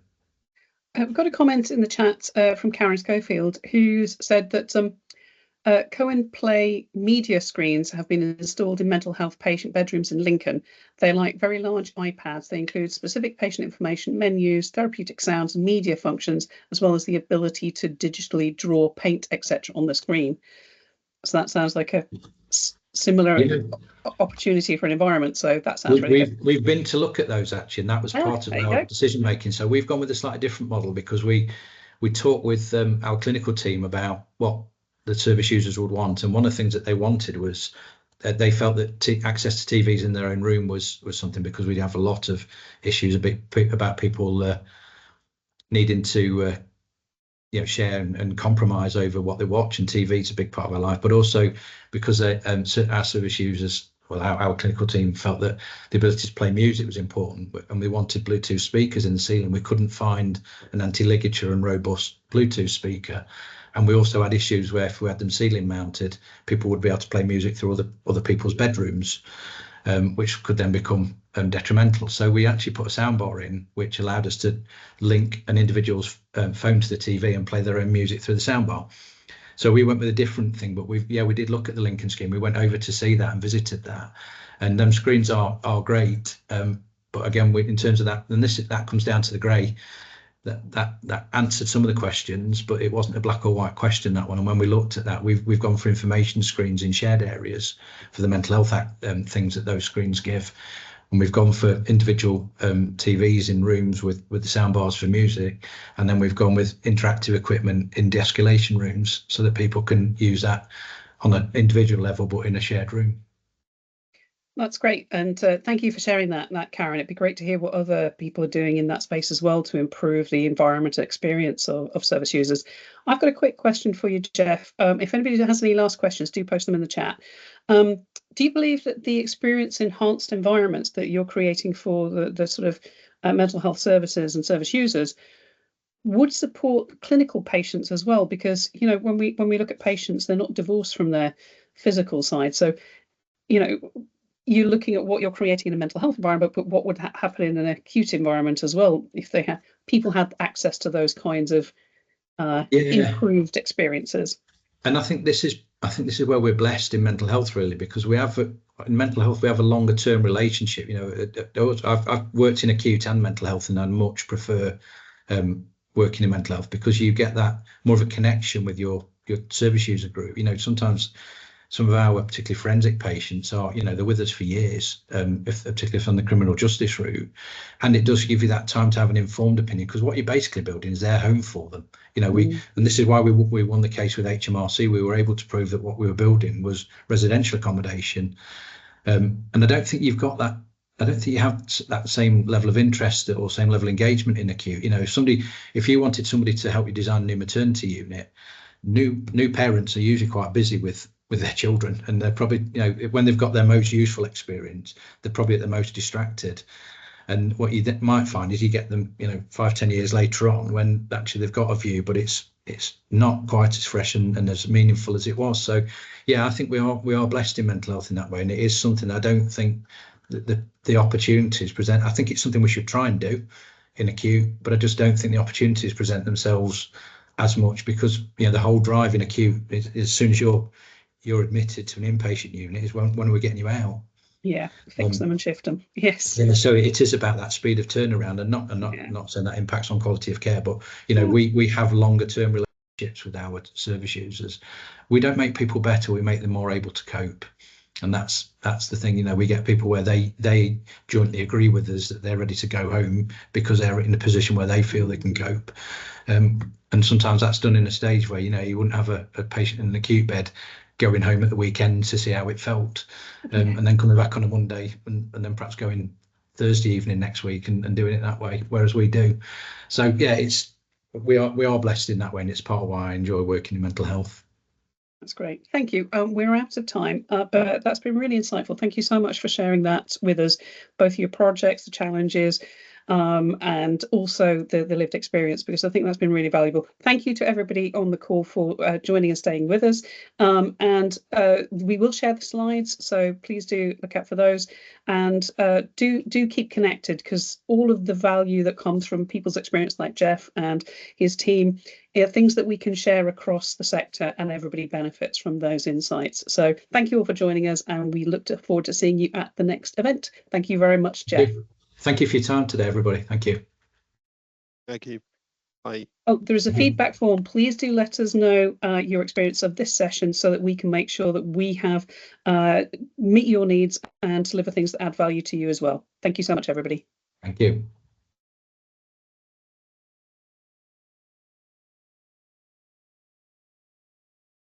[SPEAKER 1] I've got a comment in the chat from Karen Schofield, who's said that Cohen Play media screens have been installed in mental health patient bedrooms in Lincoln. They're like very large iPads. They include specific patient information, menus, therapeutic sounds, and media functions, as well as the ability to digitally draw, paint, etc. on the screen. So that sounds like a similar opportunity for an environment. So that sounds really good.
[SPEAKER 2] We've been to look at those actually, and that was part of our decision making. So we've gone with a slightly different model because we talked with our clinical team about what the service users would want, and one of the things that they wanted was that they felt that access to TVs in their own room was something, because we'd have a lot of issues about people needing to share and compromise over what they watch, and TV is a big part of our life, but also because our service users, well, our clinical team felt that the ability to play music was important, and we wanted Bluetooth speakers in the ceiling. We couldn't find an anti-ligature and robust Bluetooth speaker. And we also had issues where if we had them ceiling mounted, people would be able to play music through other people's bedrooms, which could then become detrimental. So we actually put a soundbar in, which allowed us to link an individual's phone to the TV and play their own music through the soundbar. So we went with a different thing, but we did look at the Lincoln scheme. We went over to see that and visited that, and them screens are great. But again, in terms of that, and that comes down to the grey. That answered some of the questions, but it wasn't a black or white question, that one. And when we looked at that, we've gone for information screens in shared areas for the mental health things that those screens give, and we've gone for individual TVs in rooms with the sound bars for music, and then we've gone with interactive equipment in de-escalation rooms so that people can use that on an individual level but in a shared room.
[SPEAKER 1] That's great, and thank you for sharing that, Karen. It'd be great to hear what other people are doing in that space as well to improve the environmental experience of service users. I've got a quick question for you, Geoff. If anybody has any last questions, do post them in the chat. Do you believe that the experience enhanced environments that you're creating for the sort of mental health services and service users would support clinical patients as well? Because when we look at patients, they're not divorced from their physical side. So you're looking at what you're creating in a mental health environment, but what would happen in an acute environment as well if people had access to those kinds of improved experiences.
[SPEAKER 2] And I think this is where we're blessed in mental health, really, because we have in mental health we have a longer term relationship. I've worked in acute and mental health, and I much prefer working in mental health because you get that more of a connection with your service user group. Sometimes some of our particularly forensic patients are, they're with us for years, particularly if on the criminal justice route, and it does give you that time to have an informed opinion, because what you're basically building is their home for them. And this is why we won the case with HMRC. We were able to prove that what we were building was residential accommodation, and I don't think you've got that. I don't think you have that same level of interest or same level of engagement in acute. If you wanted somebody to help you design a new maternity unit, new parents are usually quite busy with their children, and they're probably, when they've got their most useful experience, they're probably at the most distracted. And what you might find is you get them, 5-10 years later on, when actually they've got a view, but it's not quite as fresh and as meaningful as it was. So yeah, I think we are blessed in mental health in that way, and it is something I don't think the opportunities present. I think it's something we should try and do in acute, but I just don't think the opportunities present themselves as much, because the whole drive in acute is as soon as you're admitted to an inpatient unit is when are we getting you out?
[SPEAKER 1] Yeah, fix them and shift them. Yes.
[SPEAKER 2] Yeah, so it is about that speed of turnaround, and not saying that impacts on quality of care, but we have longer term relationships with our service users. We don't make people better, we make them more able to cope. And that's the thing, we get people where they jointly agree with us that they're ready to go home because they're in a position where they feel they can cope. And sometimes that's done in a stage where you wouldn't have a patient in an acute bed going home at the weekend to see how it felt, and then coming back on a Monday and then perhaps going Thursday evening next week and doing it that way, whereas we do. So yeah, we are blessed in that way, and it's part of why I enjoy working in mental health.
[SPEAKER 1] That's great. Thank you. We're out of time, but that's been really insightful. Thank you so much for sharing that with us, both your projects, the challenges, and also the lived experience, because I think that's been really valuable. Thank you to everybody on the call for joining and staying with us. And we will share the slides, so please do look out for those, and do keep connected, because all of the value that comes from people's experience like Geoff and his team are things that we can share across the sector, and everybody benefits from those insights. So thank you all for joining us, and we look forward to seeing you at the next event. Thank you very much, Geoff.
[SPEAKER 2] Thank you for your time today, everybody. Thank you.
[SPEAKER 4] Thank you. Bye.
[SPEAKER 1] Oh, there is a feedback form. Please do let us know your experience of this session, so that we can make sure that we have meet your needs and deliver things that add value to you as well. Thank you so much, everybody.
[SPEAKER 2] Thank you.